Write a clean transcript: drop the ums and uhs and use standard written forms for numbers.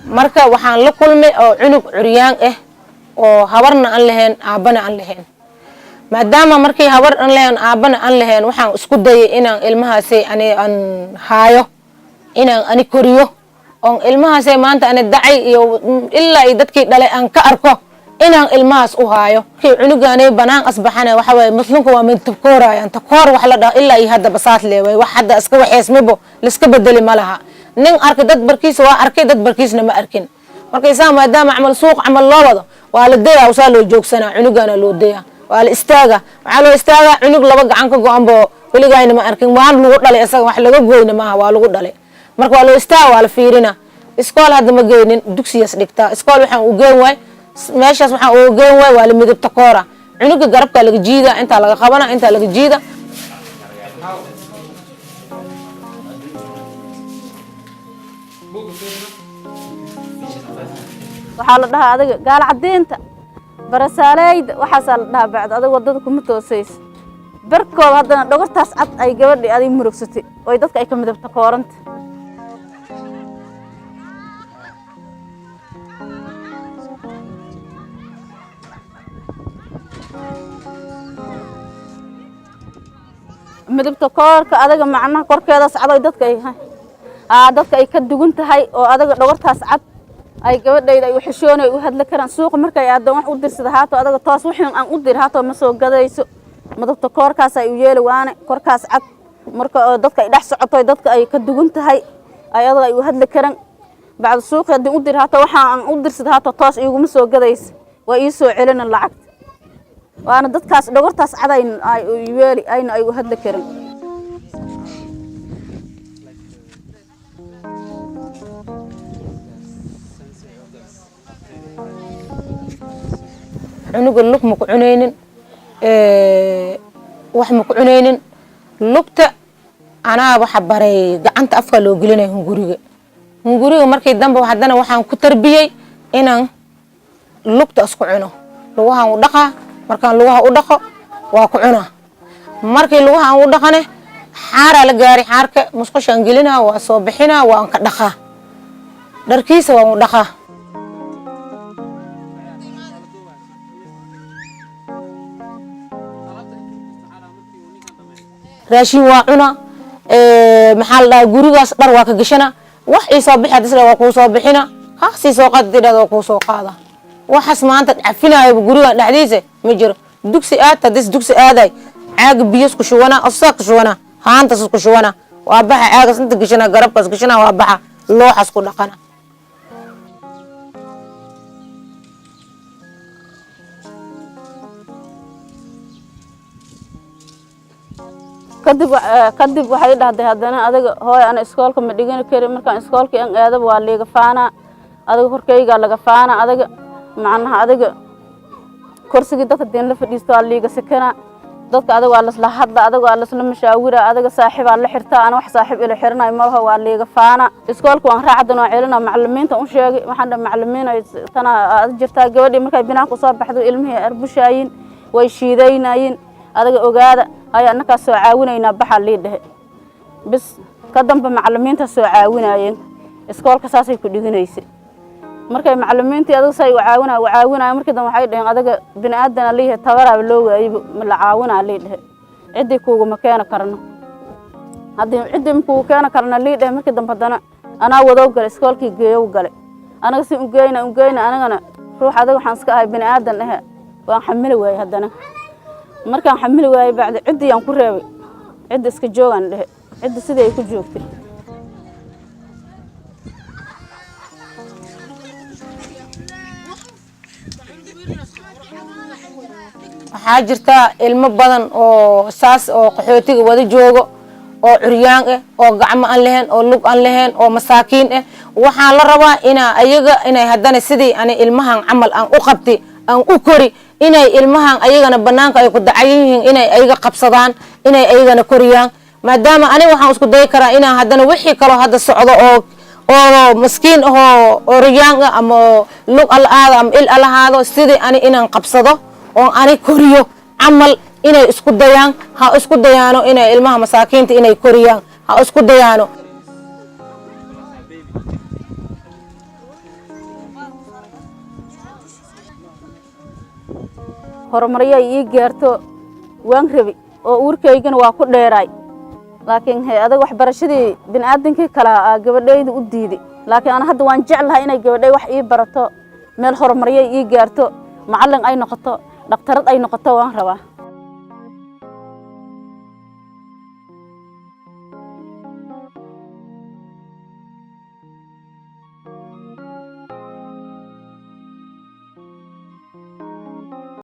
marka waxaan la kulmay oo cunug curyaan ah oo habarna aan lahayn aabana aan lahayn maadaama markii habar aan lahayn aabana aan lahayn waxaan isku dayay inaan ilmahaasi aan haayo inaan ani koriyo oo ilmahaasi maanta aan dacay iyo ilaa ay dadkii dhalay aan ka arko inaan ilmahaas u haayo kii cunugaanay banaan asbaxana waxa way muslimku waa mid takoorayaan takoor wax la dhaho ilaa ay hadda basaad leeway wax hadda iska waxeesmibo la iska bedeli malaha nin arka dad barkiisa waa arkay dad barkiisna ma arkin markay saa maadaama amal suuq amal loo wado waa la deeyaa usaa loo joogsanaa cunugana loo deeyaa waa la istaaga waxa loo istaaga cunug laba gacan ka go'anbo waligaayna ma arkin waan lagu dhalay asaga wax laga gooyna maaha waa lagu dhalay marka waa loo istaaga waa la fiirina iskool hadda ma geynin dugsiyaas dhigtaa iskool waxaan u geen waay meeshaas waxaan u geen waay waa la midab takoora cunuga garabka laga jiida inta laga qabana inta laga jiida waxaa la dhahaa adiga gaal cadeynta barasaaleyda waxaasaa la dhahaa bacd adiga wadada kuma toosayso barkooda haddana dhogortaas cad ay gabadhii adig murugsatay oo dadka ay ka midabta kooranta midabta koorka adiga macnaha korkeedaas cad ay dadka ay ka dugan tahay oo adiga dhogortaas cad ay gabadhayda ay xishoonay u hadla karaan suuqa markay aadan wax u dirsada haato adaga toos wixii aan u dir haato ma soo gadayso madabta koorkaas ay u yeeli waana korkaas cad marka dadka ay dhex socoto dadka ay ka dugan tahay ay adaga ay u hadla karaan bacda suuqa hadii u dir haato waxa aan u dirsada haato toos iguma soo gadayso waa ii soo celin lacag waana dadkaas dhogortaas cad ay yeeli ayna ay u hadla karaan cunuga lug ma ku cunaynin wax ma ku cunaynin lugta anaa waxa baray gacanta afka loo gelinay hunguriga markii dambe haddana waxaan ku tarbiyay inaan lugta isku cuno lugahan u dhaqa markaan lugaha u dhaqo waa ku cunaa markii lugahan u dhaqane xaara la gaari xaarka musqushaan gelinaa waa soo bixinaa waan ka dhaqaa dharkiisa waan u dhaqaa raashin waa cuna maxaa la dhahaa gurigaas dhar waa ka gashana wax ii soo bixi hadda waa kuu soo bixina kaasii soo qaadidhad waa kuu soo qaada waxaas maanta cafinaayo guriga dhexdiisa ma jiro dugsi aad hadis dugsi aaday caag biyas ku shuwana asaaq ku shuwana haantas ku shuwana waa baxa caagas inta gashana garabkaas gashana waa baxa looxas ku dhaqana kadib waxay dhahday haddana adiga hooy ana iskoolka ma dhigan karin markaan iskoolkii aan aadaba waa liiga faana adiga korkayga laga faana adiga macnaha adiga kursigii dadka deen la fadhiisto waa liiga sakana dadka adiga waa lasla hadla adiga waa lasla mashaawira adiga saaxiib aan la xirtaa ana wax saaxiib ila xirnay malaha waa liiga faana iskoolka waan raacadana waa celina macallimiinta u sheegay waxaan dhahay macallimiin ay tana aad jirtaa gabadhii markay binaanka soo baxdo ilmihii arbushaayeen way shiidaynayeen adiga ogaada ayaa anaka soo caawinayna baxa liidhe bis ka dambe macallimiinta soo caawinayeen iskoolka saasay ku dhiganaysay markay macallimiintii adiga say caawinaa markii dambe waxay dhaheen adiga bini'aadan liihe tabaraa loo waayay ma la caawinaa liidhe cidii kuugu ma keena karno hadii cidii kuugu keena karna liidhe markii dambe dana anaa wado gal iskoolkii geeyo galay anaga si u geeyna anagana ruux adiga waxaan iska ahay bini'aadan ah waan xamil waayay haddana markaan xamil waayay bacdi cidii aan ku reebay cid iska joogan dhahe cid sidii ay ku joogtay waxaa jirta ilmo badan oo saas oo qaxootiga wada joogo oo curyaan ah oo gacmo aan lahayn oo lug aan lahayn oo masaakiin ah waxaan la rabaa inay haddana sidii ani ilmahan camal aan u qabti aan u kori inay ilmahan ayagana banaanka ay ku dacayan yihiin inay ayaga qabsadaan inay ayagana koriyaan maadaama aniga waxaan isku day karaa inaan haddana wixii kaloo hadda socdo oo maskiin ahoo oryaan ama lug alahaado ama il alahaado sidii ani inaan qabsado oo ani koriyo camal inay isku dayaan ha isku dayaano inay ilmaha masaakiinta inay koriyaan ha isku dayaano horumaryo ii gaarto waan rabi oo uurkaygana waa ku dheeray laakiin adaga waxbarashadii bini'aadankii kala gabadhayda u diiday laakiin ana hadda waan jeclahay inay gabadhay wax ii barato meel horumaryo ii gaarto macallin ay noqoto dhaqtarad ay noqoto waan rabaa